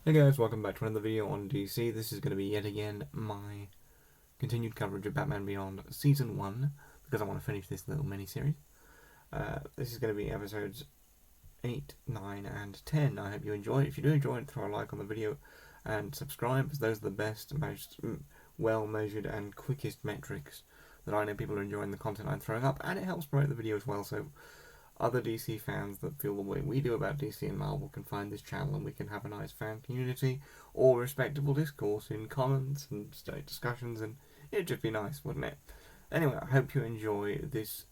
Hey guys, welcome back to another video on DC. This is going to be yet again my continued coverage of Batman Beyond Season 1, because I want to finish this little mini-series. This is going to be episodes 8, 9 and 10. I hope you enjoy it. If you do enjoy it, throw a like on the video and subscribe, as those are the best, most well-measured and quickest metrics that I know people are enjoying the content I'm throwing up, and it helps promote the video as well, so other DC fans that feel the way we do about DC and Marvel can find this channel and we can have a nice fan community or respectable discourse in comments and state discussions, and it'd just be nice, wouldn't it? Anyway, I hope you enjoy this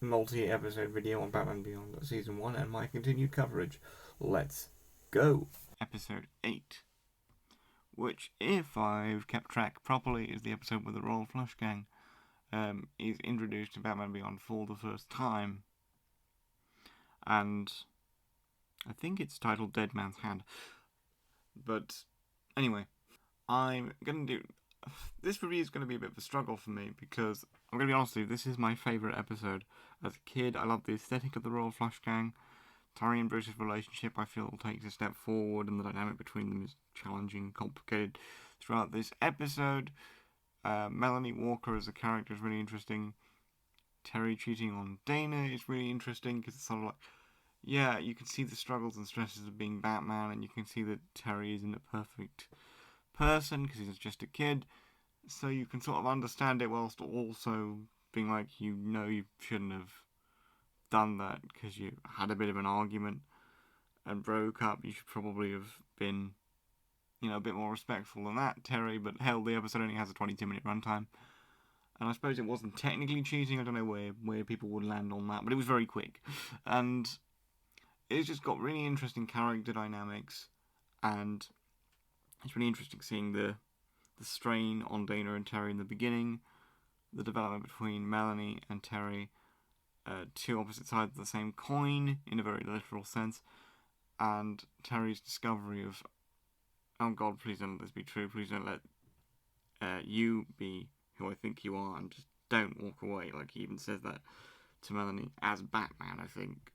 multi-episode video on Batman Beyond Season 1 and my continued coverage. Let's go! Episode 8, which, if I've kept track properly, is the episode where the Royal Flush Gang is introduced to Batman Beyond for the first time. And I think it's titled Dead Man's Hand. But anyway, I'm going to do... This review is going to be a bit of a struggle for me, because I'm going to be honest with you, this is my favourite episode. As a kid, I loved the aesthetic of the Royal Flush Gang. Terry and Bruce's relationship, I feel, takes a step forward, and the dynamic between them is challenging, complicated throughout this episode. Melanie Walker as a character is really interesting. Terry cheating on Dana is really interesting, because it's sort of like, yeah, you can see the struggles and stresses of being Batman, and you can see that Terry isn't a perfect person because he's just a kid, so you can sort of understand it whilst also being like, you shouldn't have done that because you had a bit of an argument and broke up. You should probably have been, a bit more respectful than that, Terry, but hell, the episode only has a 22-minute runtime. And I suppose it wasn't technically cheating. I don't know where people would land on that, but it was very quick. And it's just got really interesting character dynamics, and it's really interesting seeing the strain on Dana and Terry in the beginning, the development between Melanie and Terry, two opposite sides of the same coin in a very literal sense, and Terry's discovery of, oh God, please don't let this be true, please don't let you be who I think you are, and just don't walk away. Like, he even says that to Melanie as Batman, I think,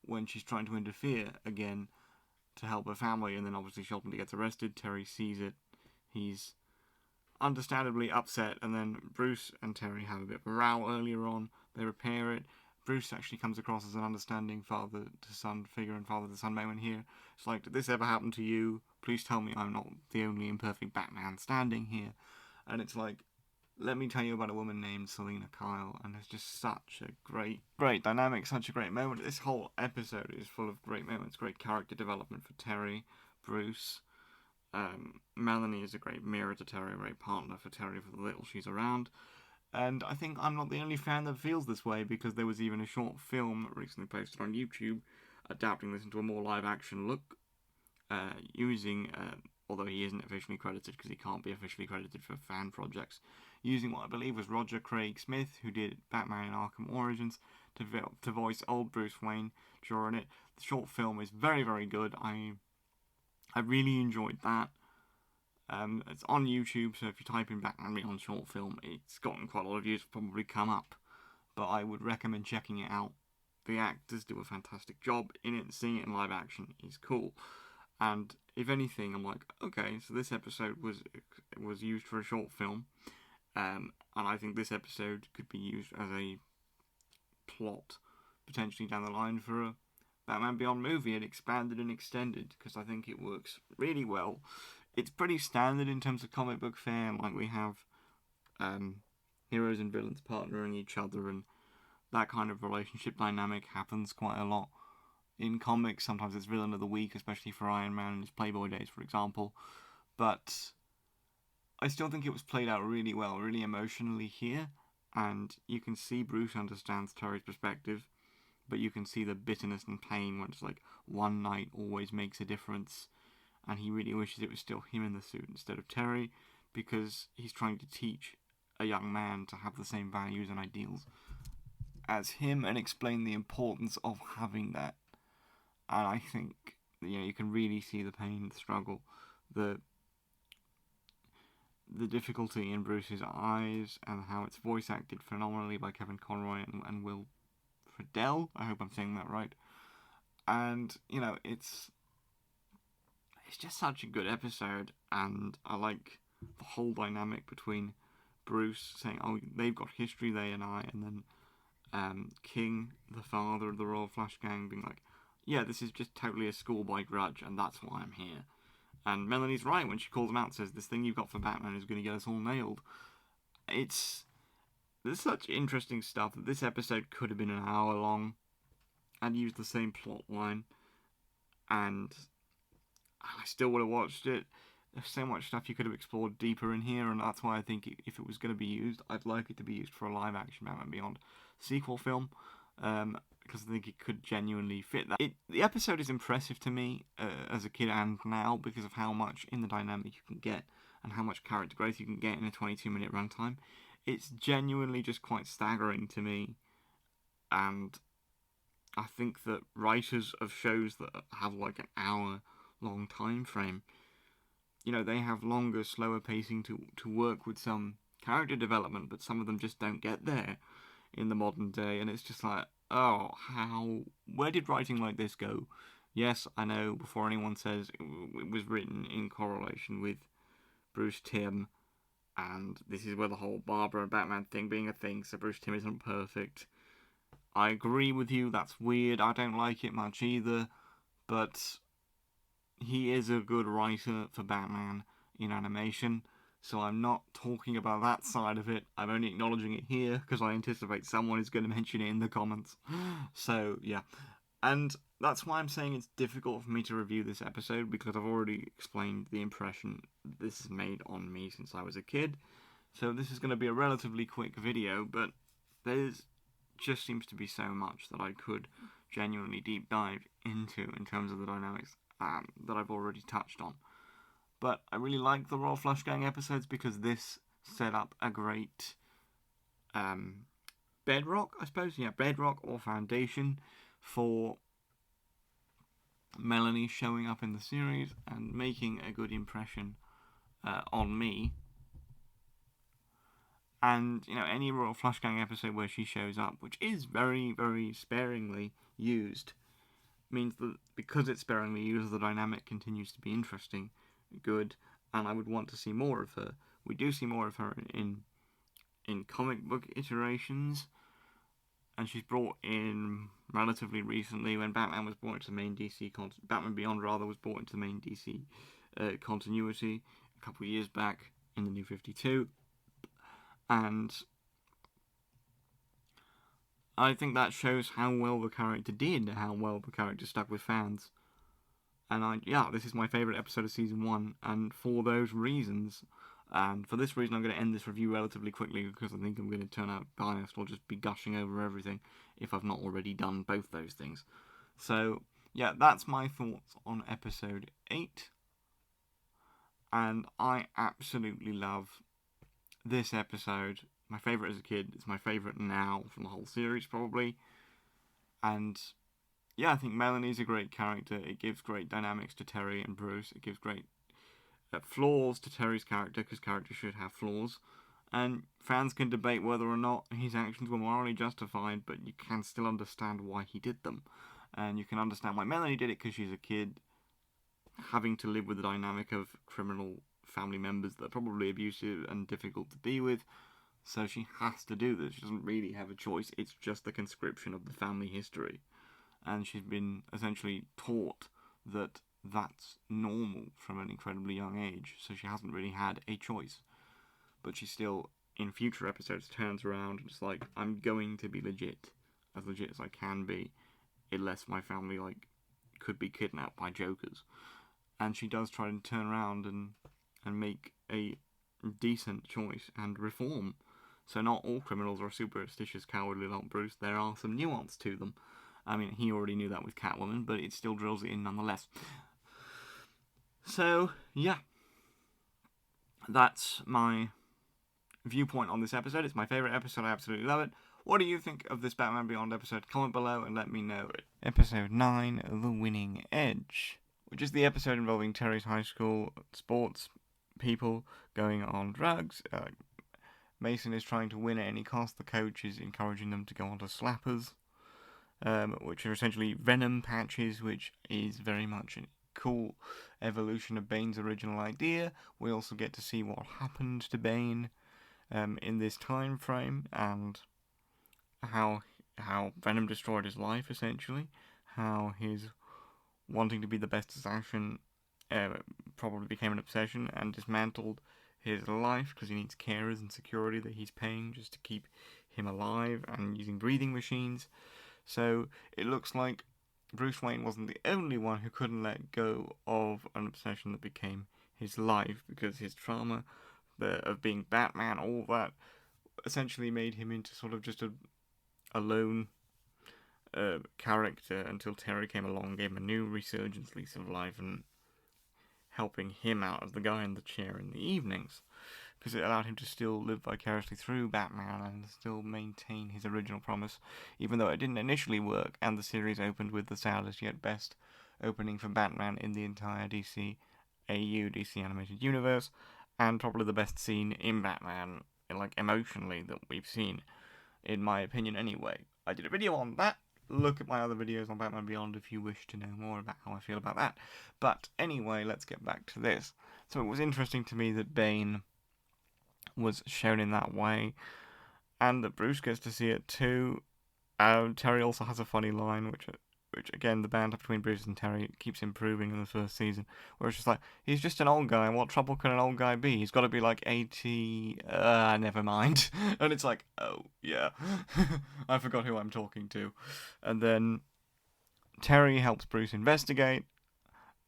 when she's trying to interfere again to help her family, and then obviously she ultimately gets arrested. Terry sees it. He's understandably upset, and then Bruce and Terry have a bit of a row earlier on. They repair it. Bruce actually comes across as an understanding father-to-son figure and father-to-son moment here. It's like, did this ever happen to you? Please tell me I'm not the only imperfect Batman standing here. And it's like, let me tell you about a woman named Selina Kyle, and it's just such a great dynamic, such a great moment. This whole episode is full of great moments, great character development for Terry, Bruce. Melanie is a great mirror to Terry, a great partner for Terry for the little she's around. And I think I'm not the only fan that feels this way, because there was even a short film recently posted on YouTube adapting this into a more live-action look, using, although he isn't officially credited because he can't be officially credited for fan projects, using what I believe was Roger Craig Smith, who did Batman in Arkham Origins, to voice old Bruce Wayne during it. The short film is very, very good. I really enjoyed that. It's on YouTube, so if you type in Batman Beyond short film, it's gotten quite a lot of views, probably come up. But I would recommend checking it out. The actors do a fantastic job in it. Seeing it in live action is cool. And if anything, I'm like, okay, so this episode was used for a short film, and I think this episode could be used as a plot potentially down the line for a Batman Beyond movie, and expanded and extended, because I think it works really well. It's pretty standard in terms of comic book fare, like we have heroes and villains partnering each other, and that kind of relationship dynamic happens quite a lot in comics. Sometimes it's villain of the week, especially for Iron Man and his Playboy days, for example. But I still think it was played out really well, really emotionally here, and you can see Bruce understands Terry's perspective, but you can see the bitterness and pain when it's like, one night always makes a difference, and he really wishes it was still him in the suit instead of Terry, because he's trying to teach a young man to have the same values and ideals as him, and explain the importance of having that. And I think, you can really see the pain, the struggle, the difficulty in Bruce's eyes, and how it's voice acted phenomenally by Kevin Conroy and Will Friedle. I hope I'm saying that right. And, it's it's just such a good episode, and I like the whole dynamic between Bruce saying, "Oh, they've got history, they and I," and then King, the father of the Royal Flush Gang, being like, "Yeah, this is just totally a schoolboy grudge, and that's why I'm here." And Melanie's right when she calls him out and says, "This thing you've got for Batman is going to get us all nailed." There's such interesting stuff that this episode could have been an hour long and used the same plot line, and I still would have watched it. There's so much stuff you could have explored deeper in here, and that's why I think if it was going to be used, I'd like it to be used for a live-action Batman Beyond sequel film, because I think it could genuinely fit that. The episode is impressive to me as a kid and now because of how much in the dynamic you can get and how much character growth you can get in a 22-minute runtime. It's genuinely just quite staggering to me, and I think that writers of shows that have like an hour-long time frame, they have longer, slower pacing to work with some character development, but some of them just don't get there in the modern day, and it's just like, oh, where did writing like this go? Yes, I know, before anyone says it was written in correlation with Bruce Timm, and this is where the whole Barbara and Batman thing being a thing, so Bruce Timm isn't perfect. I agree with you, that's weird, I don't like it much either, but he is a good writer for Batman in animation, so I'm not talking about that side of it. I'm only acknowledging it here because I anticipate someone is going to mention it in the comments. So, yeah. And that's why I'm saying it's difficult for me to review this episode, because I've already explained the impression this has made on me since I was a kid. So this is going to be a relatively quick video, but there's just seems to be so much that I could genuinely deep dive into in terms of the dynamics that I've already touched on. But I really like the Royal Flush Gang episodes because this set up a great bedrock, I suppose. Yeah, bedrock or foundation for Melanie showing up in the series and making a good impression on me. And, any Royal Flush Gang episode where she shows up, which is very, very sparingly used, means that because it's sparingly used, the dynamic continues to be interesting, good, and I would want to see more of her. We do see more of her in comic book iterations, and she's brought in relatively recently when Batman was brought into the main DC Batman Beyond was brought into the main DC continuity a couple of years back in the New 52, and I think that shows how well the character did, how well the character stuck with fans. And this is my favourite episode of Season 1, and for those reasons, and for this reason I'm going to end this review relatively quickly, because I think I'm going to turn out biased or just be gushing over everything if I've not already done both those things. So, that's my thoughts on Episode 8, and I absolutely love this episode. My favourite as a kid, it's my favourite now from the whole series, probably, and I think Melanie's a great character. It gives great dynamics to Terry and Bruce. It gives great flaws to Terry's character, because characters should have flaws. And fans can debate whether or not his actions were morally justified, but you can still understand why he did them. And you can understand why Melanie did it, because she's a kid having to live with the dynamic of criminal family members that are probably abusive and difficult to be with. So she has to do this. She doesn't really have a choice. It's just the conscription of the family history. And she's been essentially taught that that's normal from an incredibly young age, so she hasn't really had a choice. But she still, in future episodes, turns around and it's like, I'm going to be legit as I can be, unless my family, could be kidnapped by jokers. And she does try to turn around and make a decent choice and reform. So not all criminals are superstitious, cowardly like Bruce. There are some nuance to them. I mean, he already knew that with Catwoman, but it still drills it in nonetheless. So, that's my viewpoint on this episode. It's my favourite episode. I absolutely love it. What do you think of this Batman Beyond episode? Comment below and let me know. Episode 9, The Winning Edge, which is the episode involving Terry's high school sports people going on drugs. Mason is trying to win at any cost. The coach is encouraging them to go on to slappers, which are essentially venom patches, which is very much cool evolution of Bane's original idea. We also get to see what happened to Bane in this time frame, and how Venom destroyed his life, essentially. How his wanting to be the best assassin probably became an obsession and dismantled his life because he needs carers and security that he's paying just to keep him alive, and using breathing machines. So it looks like Bruce Wayne wasn't the only one who couldn't let go of an obsession that became his life, because his trauma of being Batman, all that, essentially made him into sort of just a lone character until Terry came along, gave him a new resurgence lease of life, and helping him out as the guy in the chair in the evenings, because it allowed him to still live vicariously through Batman and still maintain his original promise, even though it didn't initially work, and the series opened with the saddest yet best opening for Batman in the entire DC Animated Universe, and probably the best scene in Batman, like emotionally, that we've seen, in my opinion anyway. I did a video on that. Look at my other videos on Batman Beyond if you wish to know more about how I feel about that. But anyway, let's get back to this. So it was interesting to me that Bane was shown in that way, and that Bruce gets to see it too. Terry also has a funny line, which again, the banter between Bruce and Terry keeps improving in the first season, where it's just like, he's just an old guy, and what trouble can an old guy be? He's got to be like 80, never mind. And it's like, oh, yeah, I forgot who I'm talking to. And then Terry helps Bruce investigate.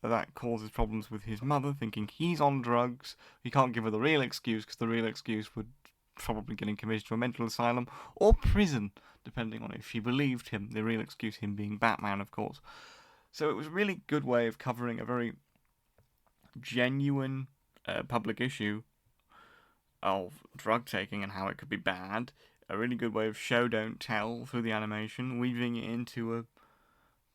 That causes problems with his mother, thinking he's on drugs. He can't give her the real excuse, because the real excuse would probably get him committed to a mental asylum or prison, depending on if she believed him. The real excuse, him being Batman, of course. So it was a really good way of covering a very genuine public issue of drug taking and how it could be bad. A really good way of show don't tell through the animation, weaving it into a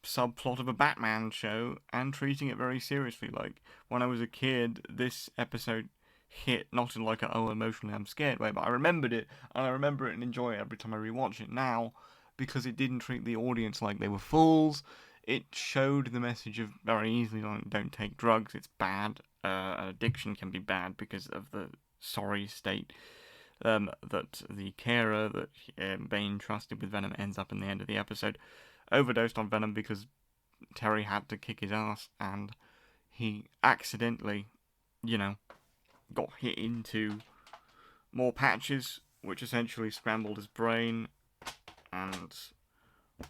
subplot of a Batman show and treating it very seriously. Like, when I was a kid, this episode hit not in like a, oh, emotionally I'm scared way, but I remembered it, and I remember it and enjoy it every time I rewatch it now, because it didn't treat the audience like they were fools. It showed the message of very easily, like, don't take drugs, it's bad. Addiction can be bad because of the sorry state that the carer that Bane trusted with Venom ends up in the end of the episode, overdosed on Venom because Terry had to kick his ass, and he accidentally, got hit into more patches, which essentially scrambled his brain, and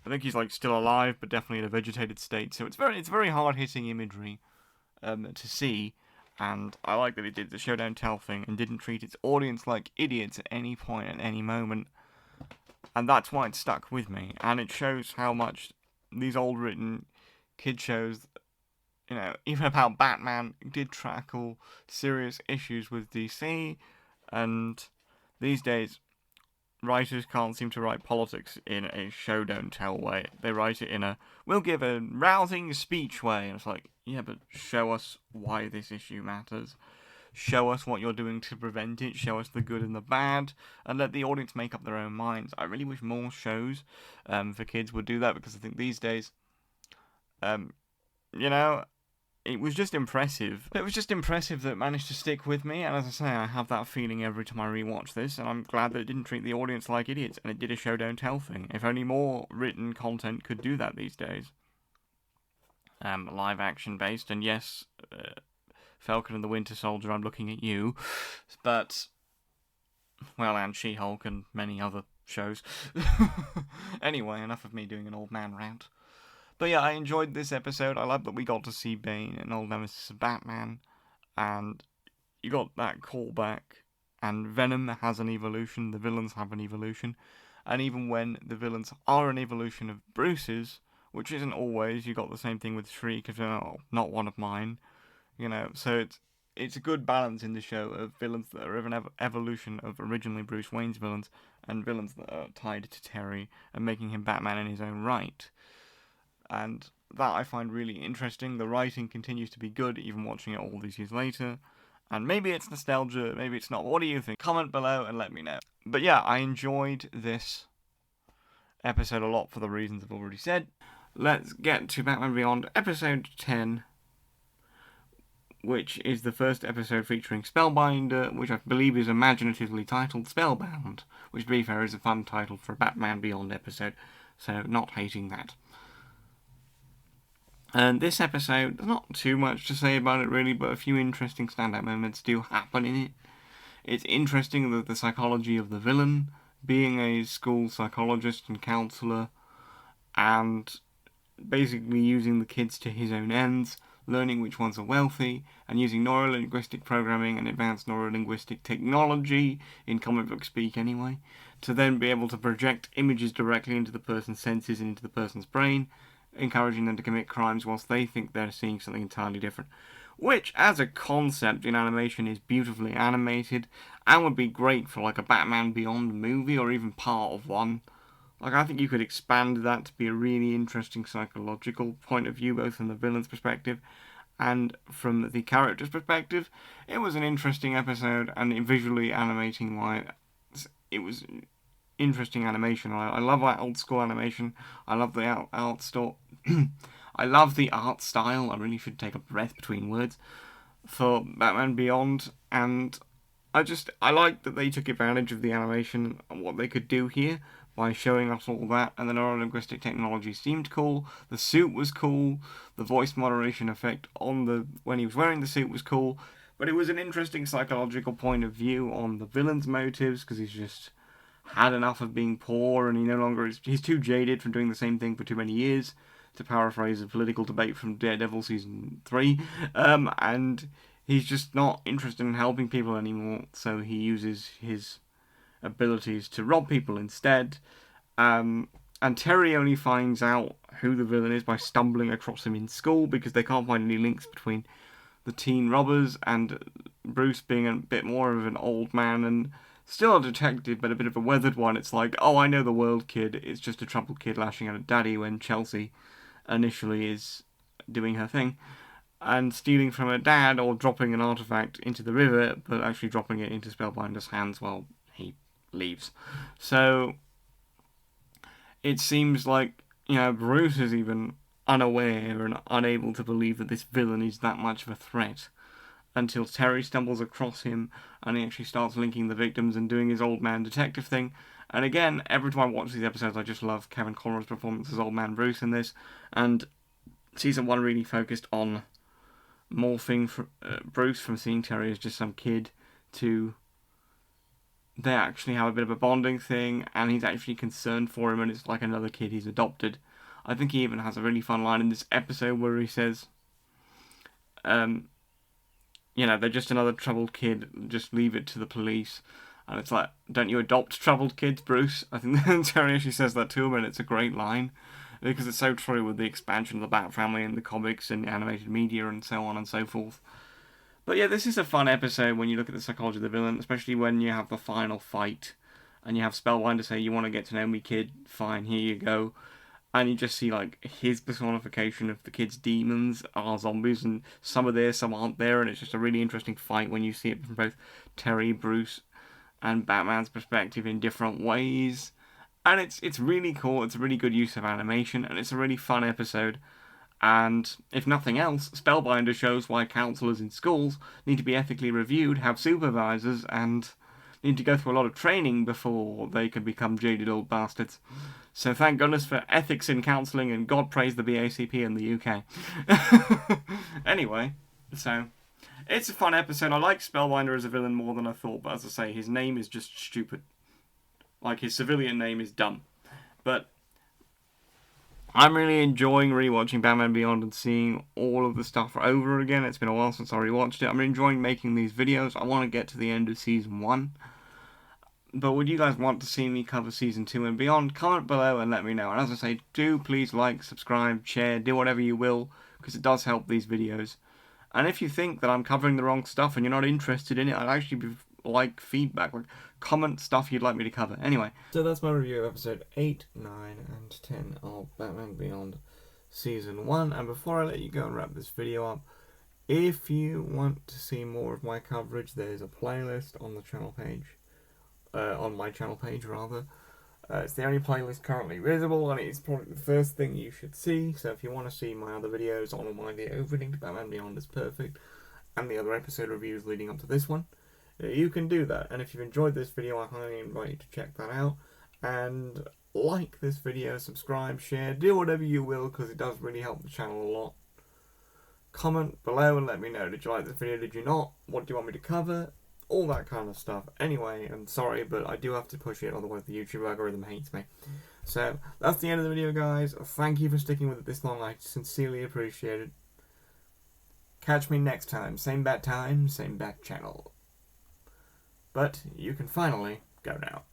I think he's like still alive, but definitely in a vegetated state. So it's very hard hitting imagery to see, and I like that it did the show don't tell thing and didn't treat its audience like idiots at any point at any moment, and that's why it stuck with me. And it shows how much these old written kid shows, even about Batman, did tackle serious issues with DC, and these days, writers can't seem to write politics in a show don't tell way. They write it in a, we'll give a rousing speech way, and it's like, yeah, but show us why this issue matters. Show us what you're doing to prevent it, show us the good and the bad, and let the audience make up their own minds. I really wish more shows for kids would do that, because I think these days, it was just impressive. It was just impressive that it managed to stick with me, and as I say, I have that feeling every time I rewatch this, and I'm glad that it didn't treat the audience like idiots, and it did a show don't tell thing. If only more written content could do that these days. Live action based, and yes, Falcon and the Winter Soldier, I'm looking at you, but, well, and She-Hulk and many other shows. Anyway, enough of me doing an old man rant. But yeah, I enjoyed this episode. I love that we got to see Bane, an old nemesis of Batman, and you got that callback, and Venom has an evolution, the villains have an evolution, and even when the villains are an evolution of Bruce's, which isn't always, you got the same thing with Shriek, if not one of mine, so it's a good balance in the show of villains that are an evolution of originally Bruce Wayne's villains, and villains that are tied to Terry and making him Batman in his own right. And that I find really interesting. The writing continues to be good, even watching it all these years later. And maybe it's nostalgia, maybe it's not. What do you think? Comment below and let me know. But yeah, I enjoyed this episode a lot for the reasons I've already said. Let's get to Batman Beyond episode 10, which is the first episode featuring Spellbinder, which I believe is imaginatively titled Spellbound, which, to be fair, is a fun title for a Batman Beyond episode, so not hating that. And this episode, there's not too much to say about it really, but a few interesting standout moments do happen in it. It's interesting that the psychology of the villain, being a school psychologist and counsellor, and basically using the kids to his own ends, learning which ones are wealthy, and using neurolinguistic programming and advanced neurolinguistic technology, in comic book speak anyway, to then be able to project images directly into the person's senses and into the person's brain, encouraging them to commit crimes whilst they think they're seeing something entirely different. Which, as a concept in animation, is beautifully animated and would be great for like a Batman Beyond movie or even part of one. Like, I think you could expand that to be a really interesting psychological point of view, both from the villain's perspective and from the character's perspective. It was an interesting episode, and visually animating wise, it was interesting animation. I love that old school animation. I love the art store. I love the art style. I really should take a breath between words for Batman Beyond, and I like that they took advantage of the animation and what they could do here by showing us all that, and the neurolinguistic technology seemed cool. The suit was cool. The voice moderation effect when he was wearing the suit was cool. But it was an interesting psychological point of view on the villain's motives, because he's just had enough of being poor, and he's too jaded from doing the same thing for too many years, to paraphrase a political debate from Daredevil season 3, and he's just not interested in helping people anymore, so he uses his abilities to rob people instead. And Terry only finds out who the villain is by stumbling across him in school, because they can't find any links between the teen robbers and Bruce being a bit more of an old man and still a detective, but a bit of a weathered one. It's like, oh, I know the world, kid. It's just a troubled kid lashing out at daddy, when Chelsea initially is doing her thing and stealing from her dad, or dropping an artifact into the river, but actually dropping it into Spellbinder's hands while he leaves. So it seems like, Bruce is even unaware and unable to believe that this villain is that much of a threat, until Terry stumbles across him and he actually starts linking the victims and doing his old man detective thing. And again, every time I watch these episodes, I just love Kevin Conroy's performance as old man Bruce in this. And season 1 really focused on morphing Bruce from seeing Terry as just some kid to they actually have a bit of a bonding thing, and he's actually concerned for him, and it's like another kid he's adopted. I think he even has a really fun line in this episode where he says, they're just another troubled kid, just leave it to the police. And it's like, don't you adopt troubled kids, Bruce? I think Terry actually says that to him, and it's a great line, because it's so true with the expansion of the Bat family in the comics and the animated media and so on and so forth. But yeah, this is a fun episode when you look at the psychology of the villain, especially when you have the final fight, and you have Spellbinder say, you want to get to know me, kid? Fine, here you go. And you just see, like, his personification of the kid's demons are zombies, and some are there, some aren't there, and it's just a really interesting fight when you see it from both Terry, Bruce, and Batman's perspective in different ways. And it's really cool, it's a really good use of animation, and it's a really fun episode. And if nothing else, Spellbinder shows why counsellors in schools need to be ethically reviewed, have supervisors, and need to go through a lot of training before they can become jaded old bastards. So thank goodness for ethics in counselling, and God praise the BACP in the UK. Anyway, so it's a fun episode. I like Spellbinder as a villain more than I thought, but as I say, his name is just stupid. Like, his civilian name is dumb. But I'm really enjoying rewatching Batman Beyond and seeing all of the stuff over again. It's been a while since I rewatched it. I'm enjoying making these videos. I want to get to the end of Season 1. But would you guys want to see me cover Season 2 and beyond? Comment below and let me know. And as I say, do please like, subscribe, share, do whatever you will, because it does help these videos. And if you think that I'm covering the wrong stuff and you're not interested in it, I'd actually like feedback. Like, comment stuff you'd like me to cover. Anyway. So that's my review of episode 8, 9, and 10 of Batman Beyond Season 1. And before I let you go and wrap this video up, if you want to see more of my coverage, there's a playlist on the channel page. On my channel page, rather. It's the only playlist currently visible, and it's probably the first thing you should see. So if you want to see my other videos on why the opening to Batman Beyond is perfect, and the other episode reviews leading up to this one, you can do that. And if you've enjoyed this video, I highly invite you to check that out. And like this video, subscribe, share, do whatever you will, because it does really help the channel a lot. Comment below and let me know, did you like this video, did you not, what do you want me to cover, all that kind of stuff. Anyway, I'm sorry, but I do have to push it, otherwise the YouTube algorithm hates me. So, that's the end of the video, guys. Thank you for sticking with it this long, I sincerely appreciate it. Catch me next time, same bat channel. But you can finally go now.